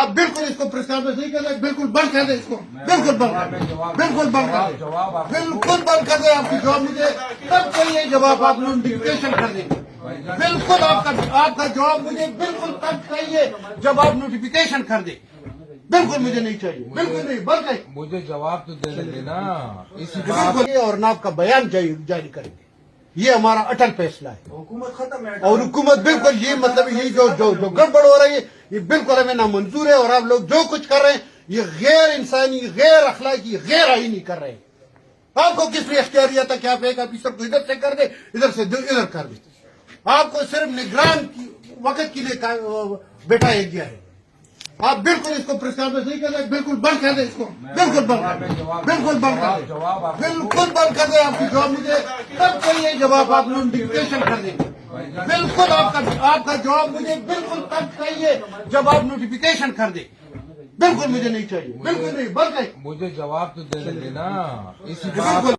آپ بالکل اس کو پرسکرائب نہیں کر دیں، بالکل بند کر دیں اس کو، بالکل بند کر دیں، بالکل بند کر دیں، بالکل بند کر دیں. آپ کی جواب مجھے تب چاہیے جب آپ نوٹیفیکیشن کر دیں. بالکل آپ کا جواب مجھے بالکل تب چاہیے جب آپ نوٹیفیکیشن کر دیں. بالکل مجھے نہیں چاہیے، بالکل نہیں، بند کریں. مجھے جواب تو دے دیں نا اسی بالکل اور نہ آپ کا بیان جاری کریں گے. یہ ہمارا اٹل فیصلہ ہے. حکومت ختم ہے اور حکومت بالکل یہ مطلب یہ جو گڑبڑ ہو رہی ہے یہ بالکل ہمیں نامنظور ہے. اور آپ لوگ جو کچھ کر رہے ہیں یہ غیر انسانی، غیر اخلاقی، غیر آئینی کر رہے ہیں. آپ کو کس لیے اختیاریت ہے کہ آپ ایک آفیسر کو ادھر سے کر دیں، ادھر سے ادھر کر دیں؟ آپ کو صرف نگران کی وقت کے لیے بٹھایا گیا ہے. آپ بالکل اس کو پرسکرائب نہیں کر دیں، بالکل بند کر دیں اس کو، بالکل بند کر دیں، بالکل بند کر دیں، بالکل بند کر دیں. آپ کی جواب مجھے تب چاہیے جب آپ نوٹیفیکیشن کر دیں. بالکل آپ کا جواب مجھے بالکل تب چاہیے جب آپ نوٹیفیکیشن کر دیں. بالکل مجھے نہیں چاہیے، بالکل نہیں، بند کریں. مجھے جواب تو دے دیں نا اسی بالکل